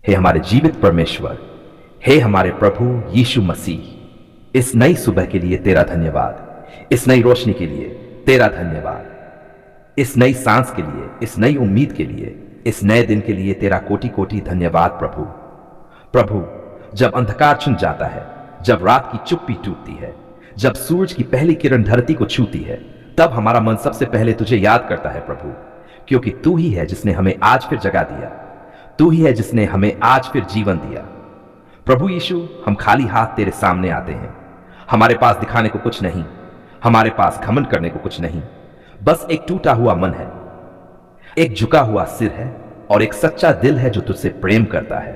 हे हमारे जीवित परमेश्वर, हे हमारे प्रभु यीशु मसीह, इस नई सुबह के लिए तेरा धन्यवाद, इस नई रोशनी के लिए तेरा धन्यवाद, इस नई सांस के लिए, इस नई उम्मीद के लिए, इस नए दिन के लिए तेरा कोटि कोटि धन्यवाद प्रभु। प्रभु, जब अंधकार छुन जाता है, जब रात की चुप्पी टूटती है, जब सूरज की पहली किरण धरती को छूती है, तब हमारा मन सबसे पहले तुझे याद करता है प्रभु, क्योंकि तू ही है जिसने हमें आज फिर जगा दिया, तू ही है जिसने हमें आज फिर जीवन दिया। प्रभु यीशु, हम खाली हाथ तेरे सामने आते हैं। हमारे पास दिखाने को कुछ नहीं, हमारे पास घमंड करने को कुछ नहीं, बस एक टूटा हुआ मन है, एक झुका हुआ सिर है और एक सच्चा दिल है जो तुझसे प्रेम करता है।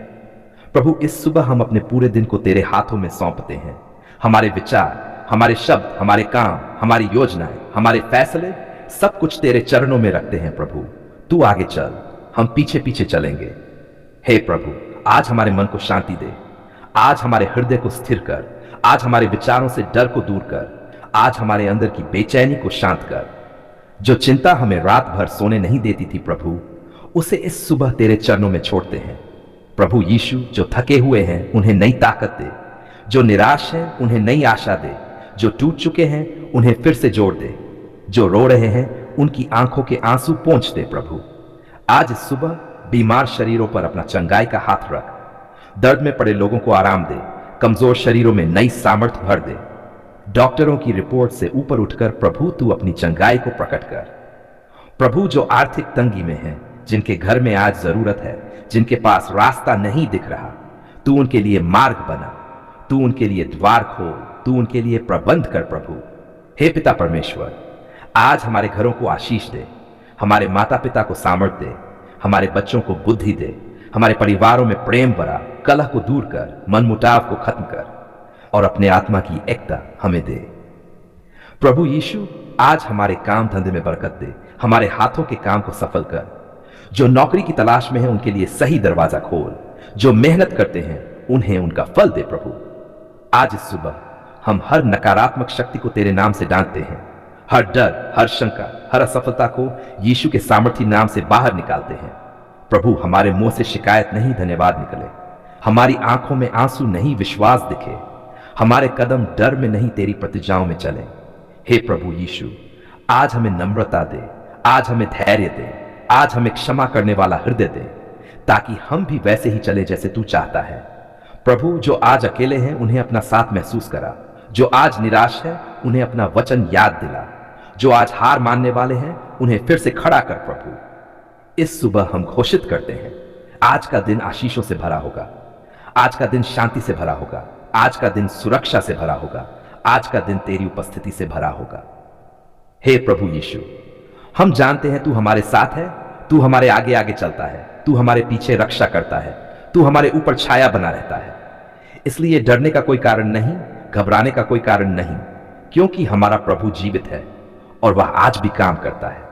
प्रभु, इस सुबह हम अपने पूरे दिन को तेरे हाथों में सौंपते हैं। हमारे विचार, हमारे शब्द, हमारे काम, हमारी योजनाएं, हमारे फैसले, सब कुछ तेरे चरणों में रखते हैं प्रभु। तू आगे चल, हम पीछे पीछे चलेंगे। हे प्रभु, आज हमारे मन को शांति दे, आज हमारे हृदय को स्थिर कर, आज हमारे विचारों से डर को दूर कर, आज हमारे अंदर की बेचैनी को शांत कर। जो चिंता हमें रात भर सोने नहीं देती थी प्रभु, उसे इस सुबह तेरे चरणों में छोड़ते हैं। प्रभु यीशु, जो थके हुए हैं उन्हें नई ताकत दे, जो निराश हैं उन्हें नई आशा दे, जो टूट चुके हैं उन्हें फिर से जोड़ दे, जो रो रहे हैं उनकी आंखों के आंसू पोंछ दे प्रभु। आज इस सुबह बीमार शरीरों पर अपना चंगाई का हाथ रख, दर्द में पड़े लोगों को आराम दे, कमजोर शरीरों में नई सामर्थ्य भर दे। डॉक्टरों की रिपोर्ट से ऊपर उठकर प्रभु तू अपनी चंगाई को प्रकट कर। प्रभु, जो आर्थिक तंगी में हैं, जिनके घर में आज जरूरत है, जिनके पास रास्ता नहीं दिख रहा, तू उनके लिए मार्ग बना, तू उनके लिए द्वार खोल, तू उनके लिए प्रबंध कर प्रभु। हे पिता परमेश्वर, आज हमारे घरों को आशीष दे, हमारे माता पिता को सामर्थ्य दे, हमारे बच्चों को बुद्धि दे, हमारे परिवारों में प्रेम भरा, कलह को दूर कर, मनमुटाव को खत्म कर और अपने आत्मा की एकता हमें दे। प्रभु यीशु, आज हमारे काम धंधे में बरकत दे, हमारे हाथों के काम को सफल कर। जो नौकरी की तलाश में है उनके लिए सही दरवाजा खोल, जो मेहनत करते हैं उन्हें उनका फल दे प्रभु। आज इस सुबह हम हर नकारात्मक शक्ति को तेरे नाम से डांटते हैं, हर डर, हर शंका, हर असफलता को यीशु के सामर्थी नाम से बाहर निकालते हैं। प्रभु, हमारे मुंह से शिकायत नहीं, धन्यवाद निकले, हमारी आंखों में आंसू नहीं, विश्वास दिखे, हमारे कदम डर में नहीं, तेरी प्रतिज्ञाओं में चले। हे प्रभु यीशु, आज हमें नम्रता दे, आज हमें धैर्य दे, आज हमें क्षमा करने वाला हृदय दे, ताकि हम भी वैसे ही चले जैसे तू चाहता है। प्रभु, जो आज अकेले हैं उन्हें अपना साथ महसूस करा, जो आज निराश है उन्हें अपना वचन याद दिला, जो आज हार मानने वाले हैं उन्हें फिर से खड़ा कर प्रभु। इस सुबह हम घोषित करते हैं, आज का दिन आशीषों से भरा होगा, आज का दिन शांति से भरा होगा, आज का दिन सुरक्षा से भरा होगा, आज का दिन तेरी उपस्थिति से भरा होगा। हे प्रभु यीशु, हम जानते हैं तू हमारे साथ है, तू हमारे आगे आगे चलता है, तू हमारे पीछे रक्षा करता है, तू हमारे ऊपर छाया बना रहता है। इसलिए डरने का कोई कारण नहीं, घबराने का कोई कारण नहीं, क्योंकि हमारा प्रभु जीवित है और वह आज भी काम करता है।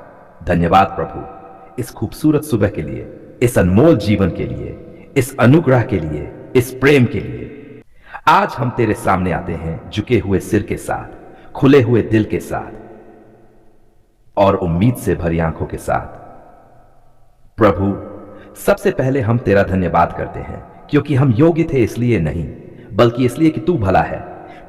धन्यवाद प्रभु, इस खूबसूरत सुबह के लिए, इस अनमोल जीवन के लिए, इस अनुग्रह के लिए, इस प्रेम के लिए। आज हम तेरे सामने आते हैं झुके हुए सिर के साथ, खुले हुए दिल के साथ और उम्मीद से भरी आंखों के साथ। प्रभु, सबसे पहले हम तेरा धन्यवाद करते हैं, क्योंकि हम योग्य थे इसलिए नहीं, बल्कि इसलिए कि तू भला है।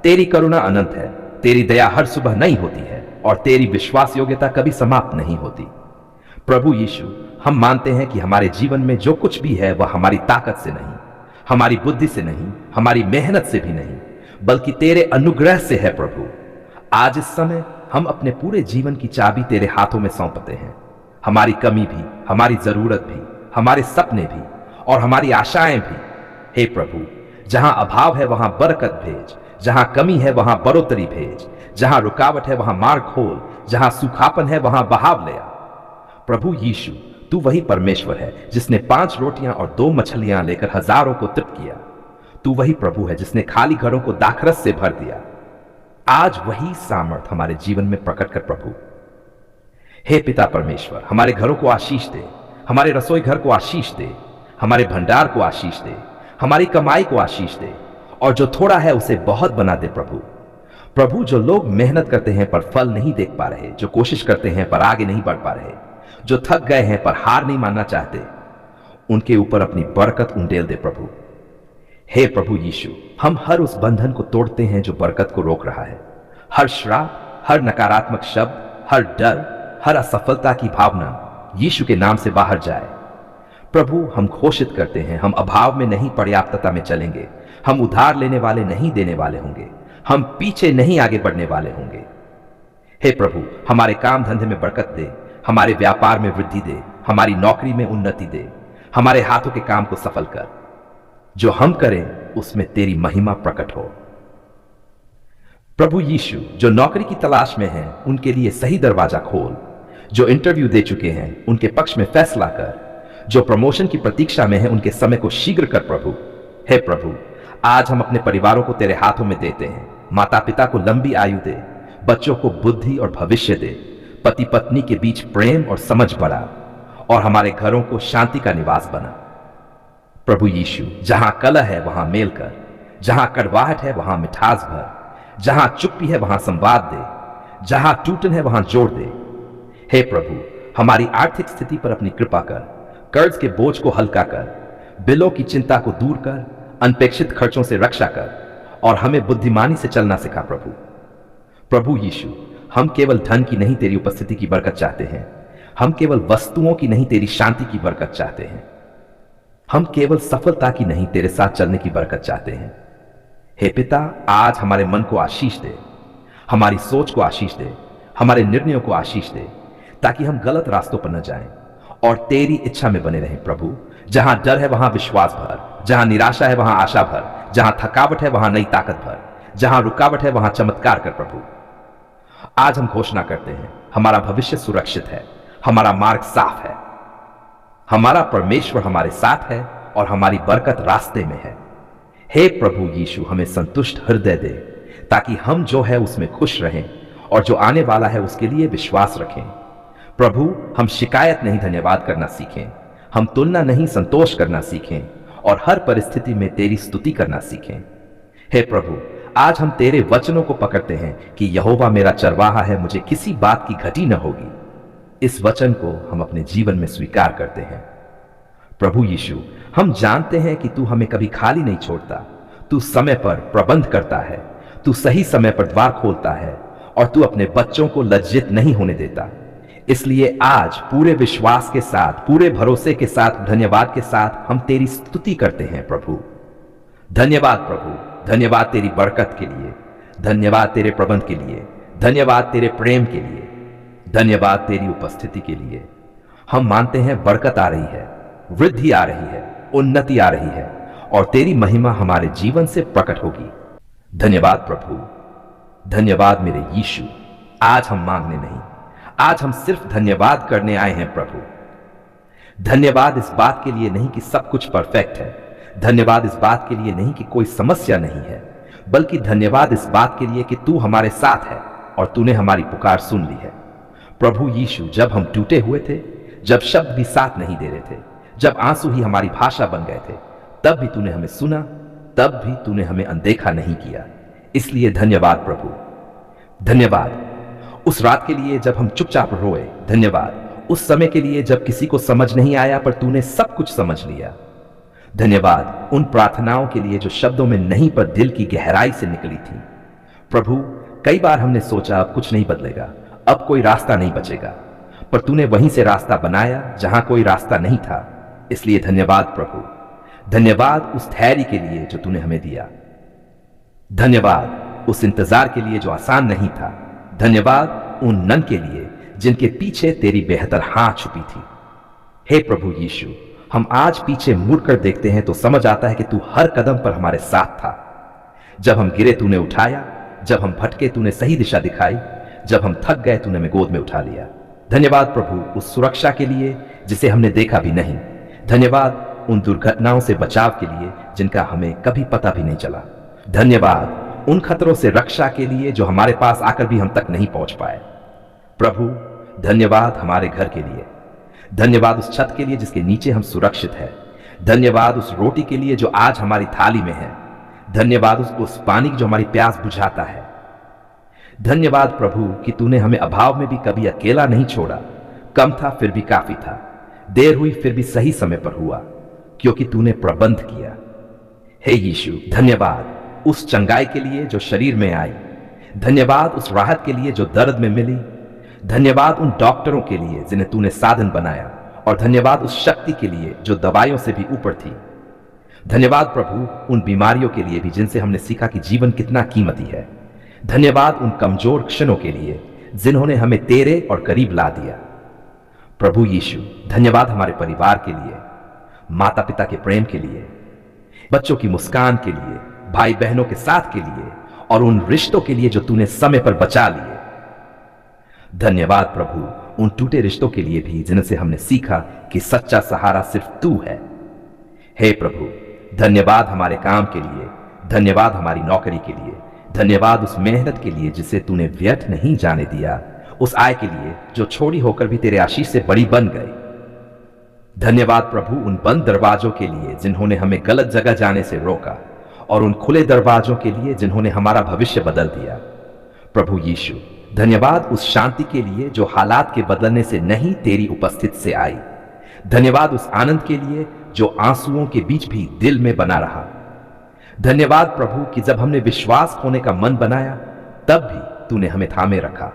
तेरी करुणा अनंत है, तेरी दया हर सुबह नई होती है और तेरी विश्वास योग्यता कभी समाप्त नहीं होती। प्रभु यीशु, हम मानते हैं कि हमारे जीवन में जो कुछ भी है वह हमारी ताकत से नहीं, हमारी बुद्धि से नहीं, हमारी मेहनत से भी नहीं, बल्कि तेरे अनुग्रह से है प्रभु। आज इस समय हम अपने पूरे जीवन की चाबी तेरे हाथों में सौंपते हैं। हमारी कमी भी, हमारी जरूरत भी, हमारे सपने भी और हमारी आशाएं भी। हे प्रभु, जहां अभाव है वहां बरकत भेज, जहां कमी है वहां बढ़ोतरी भेज, जहां रुकावट है वहां मार्ग खोल, जहां सूखापन है वहां बहाव ले आ। प्रभु यीशु, तू वही परमेश्वर है जिसने 5 रोटियां और 2 मछलियां लेकर हजारों को तृप्त किया। तू वही प्रभु है जिसने खाली घरों को दाखरस से भर दिया। आज वही सामर्थ हमारे जीवन में प्रकट कर प्रभु। हे पिता परमेश्वर, हमारे घरों को आशीष दे, हमारे रसोई घर को आशीष दे, हमारे भंडार को आशीष दे, हमारी कमाई को आशीष दे और जो थोड़ा है उसे बहुत बना दे प्रभु। प्रभु, जो लोग मेहनत करते हैं पर फल नहीं देख पा रहे, जो कोशिश करते हैं पर आगे नहीं बढ़ पा रहे, जो थक गए हैं पर हार नहीं मानना चाहते, उनके ऊपर अपनी बरकत उंडेल दे प्रभु। हे प्रभु यीशु, हम हर उस बंधन को तोड़ते हैं जो बरकत को रोक रहा है। हर श्राप, हर नकारात्मक शब्द, हर डर, हर असफलता की भावना यीशु के नाम से बाहर जाए। प्रभु, हम घोषित करते हैं, हम अभाव में नहीं पर्याप्तता में चलेंगे। हम उधार लेने वाले नहीं देने वाले होंगे। हम पीछे नहीं आगे बढ़ने वाले होंगे। हे प्रभु, हमारे काम धंधे में बरकत दे, हमारे व्यापार में वृद्धि दे, हमारी नौकरी में उन्नति दे, हमारे हाथों के काम को सफल कर। जो हम करें उसमें तेरी महिमा प्रकट हो। प्रभु यीशु, जो नौकरी की तलाश में हैं उनके लिए सही दरवाजा खोल। जो इंटरव्यू दे चुके हैं उनके पक्ष में फैसला कर। जो प्रमोशन की प्रतीक्षा में है उनके समय को शीघ्र कर प्रभु। हे प्रभु, आज हम अपने परिवारों को तेरे हाथों में देते हैं। माता पिता को लंबी आयु दे, बच्चों को बुद्धि और भविष्य दे, पति पत्नी के बीच प्रेम और समझ बढ़ा, और हमारे घरों को शांति का निवास बना। प्रभु यीशु, जहां कलह है वहां मेल कर, जहां कड़वाहट है वहां मिठास भर, जहां चुप्पी है वहां संवाद दे, जहां टूटन है वहां जोड़ दे। हे प्रभु, हमारी आर्थिक स्थिति पर अपनी कृपा कर, कर्ज के बोझ को हल्का कर, बिलों की चिंता को दूर कर, अनपेक्षित खर्चों से रक्षा कर, और हमें बुद्धिमानी से चलना सिखा प्रभु। प्रभु यीशु, हम केवल धन की नहीं तेरी उपस्थिति की बरकत चाहते हैं। हम केवल वस्तुओं की नहीं तेरी शांति की बरकत चाहते हैं। हम केवल सफलता की नहीं तेरे साथ चलने की बरकत चाहते हैं। हे पिता, आज हमारे मन को आशीष दे, हमारी सोच को आशीष दे, हमारे निर्णयों को आशीष दे, ताकि हम गलत रास्तों पर न जाएं और तेरी इच्छा में बने रहें प्रभु। जहां डर है वहां विश्वास भर, जहां निराशा है वहां आशा भर, जहां थकावट है वहां नई ताकत भर, जहां रुकावट है वहां चमत्कार कर प्रभु। आज हम घोषणा करते हैं, हमारा भविष्य सुरक्षित है, हमारा मार्ग साफ है, हमारा परमेश्वर हमारे साथ है और हमारी बरकत रास्ते में है। हे प्रभु यीशु, हमें संतुष्ट हृदय दे, ताकि हम जो है उसमें खुश रहें और जो आने वाला है उसके लिए विश्वास रखें। प्रभु, हम शिकायत नहीं धन्यवाद करना सीखें, हम तुलना नहीं संतोष करना सीखें, और हर परिस्थिति में तेरी स्तुति करना सीखें। हे प्रभु, आज हम तेरे वचनों को पकड़ते हैं कि यहोवा मेरा चरवाहा है, मुझे किसी बात की घटी न होगी। इस वचन को हम अपने जीवन में स्वीकार करते हैं। प्रभु यीशु, हम जानते हैं कि तू हमें कभी खाली नहीं छोड़ता। तू समय पर प्रबंध करता है, तू सही समय पर द्वार खोलता है, और तू अपने बच्चों को लज्जित नहीं होने देता। इसलिए आज पूरे विश्वास के साथ, पूरे भरोसे के साथ, धन्यवाद के साथ हम तेरी स्तुति करते हैं प्रभु। धन्यवाद प्रभु, धन्यवाद तेरी बरकत के लिए, धन्यवाद तेरे प्रबंध के लिए, धन्यवाद तेरे प्रेम के लिए, धन्यवाद तेरी उपस्थिति के लिए। हम मानते हैं बरकत आ रही है, वृद्धि आ रही है, उन्नति आ रही है, और तेरी महिमा हमारे जीवन से प्रकट होगी। धन्यवाद प्रभु, धन्यवाद मेरे यीशु। आज हम मांगने नहीं, आज हम सिर्फ धन्यवाद करने आए हैं प्रभु। धन्यवाद इस बात के लिए नहीं कि सब कुछ परफेक्ट है, धन्यवाद इस बात के लिए नहीं कि कोई समस्या नहीं है, बल्कि धन्यवाद इस बात के लिए कि तू हमारे साथ है और तूने हमारी पुकार सुन ली है। प्रभु यीशु, जब हम टूटे हुए थे, जब शब्द भी साथ नहीं दे रहे थे, जब आंसू ही हमारी भाषा बन गए थे, तब भी तूने हमें सुना, तब भी तूने हमें अनदेखा नहीं किया। इसलिए धन्यवाद प्रभु। धन्यवाद उस रात के लिए जब हम चुपचाप रोए, धन्यवाद उस समय के लिए जब किसी को समझ नहीं आया पर तूने सब कुछ समझ लिया। धन्यवाद उन प्रार्थनाओं के लिए जो शब्दों में नहीं पर दिल की गहराई से निकली थी। प्रभु, कई बार हमने सोचा अब कुछ नहीं बदलेगा, अब कोई रास्ता नहीं बचेगा, पर तूने वहीं से रास्ता बनाया जहां कोई रास्ता नहीं था। इसलिए धन्यवाद प्रभु। धन्यवाद उस धैर्य के लिए जो तूने हमें दिया। धन्यवाद उस इंतजार के लिए जो आसान नहीं था। धन्यवाद उन नन के लिए जिनके पीछे तेरी बेहतर हाथ छुपी थी। हे प्रभु यीशु, हम आज पीछे मुड़कर देखते हैं तो समझ आता है कि तू हर कदम पर हमारे साथ था। जब हम गिरे तूने उठाया, जब हम भटके तूने सही दिशा दिखाई, जब हम थक गए तूने हमें गोद में उठा लिया। धन्यवाद प्रभु उस सुरक्षा के लिए जिसे हमने देखा भी नहीं। धन्यवाद उन दुर्घटनाओं से बचाव के लिए जिनका हमें कभी पता भी नहीं चला। धन्यवाद उन खतरों से रक्षा के लिए जो हमारे पास आकर भी हम तक नहीं पहुंच पाए। प्रभु, धन्यवाद हमारे घर के लिए। धन्यवाद उस छत के लिए जिसके नीचे हम सुरक्षित हैं। धन्यवाद उस रोटी के लिए जो आज हमारी थाली में है। धन्यवाद उस पानी जो हमारी प्यास बुझाता है। धन्यवाद प्रभु कि तूने हमें अभाव में भी कभी अकेला नहीं छोड़ा। कम था फिर भी काफी था, देर हुई फिर भी सही समय पर हुआ। क्योंकि तूने प्रबंध किया। हे यीशु, धन्यवाद उस चंगाई के लिए जो शरीर में आई, धन्यवाद उस राहत के लिए जो दर्द में मिली, धन्यवाद उन डॉक्टरों के लिए जिन्हें तूने साधन बनाया, और धन्यवाद उस शक्ति के लिए जो दवाइयों से भी ऊपर थी। धन्यवाद प्रभु उन बीमारियों के लिए भी जिनसे हमने सीखा कि जीवन कितना कीमती है। धन्यवाद उन कमजोर क्षणों के लिए जिन्होंने हमें तेरे और करीब ला दिया। प्रभु यीशु, धन्यवाद हमारे परिवार के लिए, माता पिता के प्रेम के लिए, बच्चों की मुस्कान के लिए, भाई बहनों के साथ के लिए, और उन रिश्तों के लिए जो तूने समय पर बचा लिए। धन्यवाद प्रभु उन टूटे रिश्तों के लिए भी जिनसे हमने सीखा कि सच्चा सहारा सिर्फ तू है। हे प्रभु, धन्यवाद हमारे काम के लिए, धन्यवाद हमारी नौकरी के लिए, धन्यवाद उस मेहनत के लिए जिसे तूने व्यर्थ नहीं जाने दिया, उस आय के लिए जो छोटी होकर भी तेरे आशीष से बड़ी बन गई। धन्यवाद प्रभु उन बंद दरवाजों के लिए जिन्होंने हमें गलत जगह जाने से रोका, और उन खुले दरवाजों के लिए जिन्होंने हमारा भविष्य बदल दिया। प्रभु यीशु, धन्यवाद उस शांति के लिए जो हालात के बदलने से नहीं, तेरी उपस्थिति से आई। धन्यवाद उस आनंद के लिए जो आंसुओं के बीच भी दिल में बना रहा। धन्यवाद प्रभु कि जब हमने विश्वास खोने का मन बनाया, तब भी तूने हमें थामे रखा।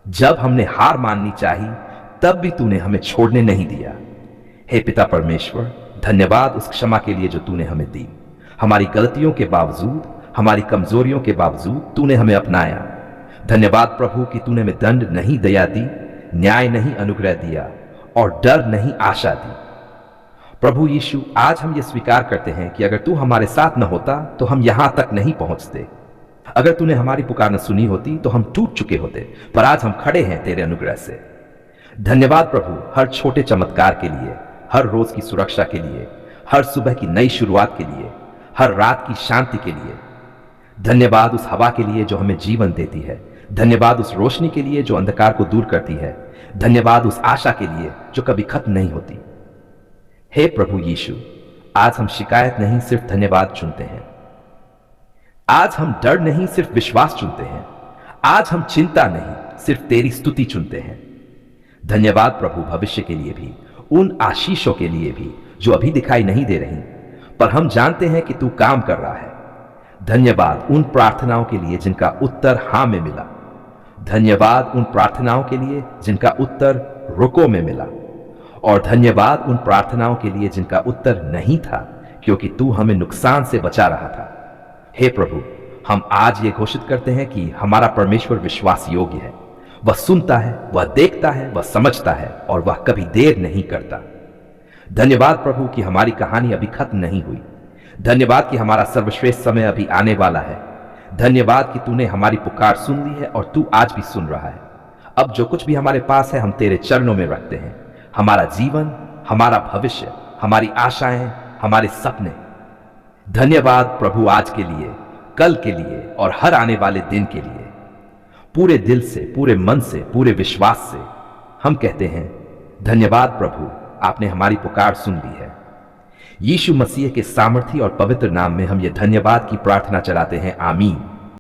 जब हमने हार माननी चाही, तब भी तूने हमें छोड़ने नहीं दिया। हे पिता परमेश्वर, धन्यवाद उस क्षमा के लिए जो तूने हमें दी। हमारी गलतियों के बावजूद, हमारी कमजोरियों के बावजूद तूने हमें अपनाया। धन्यवाद प्रभु कि तूने हमें दंड नहीं दया दी, न्याय नहीं अनुग्रह दिया, और डर नहीं आशा दी। प्रभु यीशु, आज हम ये स्वीकार करते हैं कि अगर तू हमारे साथ न होता तो हम यहां तक नहीं पहुंचते। अगर तूने हमारी पुकार न सुनी होती तो हम टूट चुके होते, पर आज हम खड़े हैं तेरे अनुग्रह से। धन्यवाद प्रभु हर छोटे चमत्कार के लिए, हर रोज की सुरक्षा के लिए, हर सुबह की नई शुरुआत के लिए, हर रात की शांति के लिए। धन्यवाद उस हवा के लिए जो हमें जीवन देती है। धन्यवाद उस रोशनी के लिए जो अंधकार को दूर करती है। धन्यवाद उस आशा के लिए जो कभी खत्म नहीं होती। हे प्रभु यीशु, आज हम शिकायत नहीं सिर्फ धन्यवाद चुनते हैं। आज हम डर नहीं सिर्फ विश्वास चुनते हैं। आज हम चिंता नहीं सिर्फ तेरी स्तुति चुनते हैं। धन्यवाद प्रभु भविष्य के लिए भी, उन आशीषों के लिए भी जो अभी दिखाई नहीं दे रही, पर हम जानते हैं कि तू काम कर रहा है। धन्यवाद उन प्रार्थनाओं के लिए जिनका उत्तर हां में मिला। धन्यवाद उन प्रार्थनाओं के लिए जिनका उत्तर रुको में मिला, और धन्यवाद उन प्रार्थनाओं के लिए जिनका उत्तर नहीं था, क्योंकि तू हमें नुकसान से बचा रहा था। हे प्रभु, हम आज ये घोषित करते हैं कि हमारा परमेश्वर विश्वास योग्य है। वह सुनता है, वह देखता है, वह समझता है, और वह कभी देर नहीं करता। धन्यवाद प्रभु कि हमारी कहानी अभी खत्म नहीं हुई। धन्यवाद कि हमारा सर्वश्रेष्ठ समय अभी आने वाला है। धन्यवाद कि तूने हमारी पुकार सुन ली है और तू आज भी सुन रहा है। अब जो कुछ भी हमारे पास है हम तेरे चरणों में रखते हैं। हमारा जीवन, हमारा भविष्य, हमारी आशाएं, हमारे सपने। धन्यवाद प्रभु आज के लिए, कल के लिए, और हर आने वाले दिन के लिए। पूरे दिल से, पूरे मन से, पूरे विश्वास से हम कहते हैं धन्यवाद प्रभु, आपने हमारी पुकार सुन ली है। यीशु मसीह के सामर्थी और पवित्र नाम में हम ये धन्यवाद की प्रार्थना चलाते हैं। आमीन।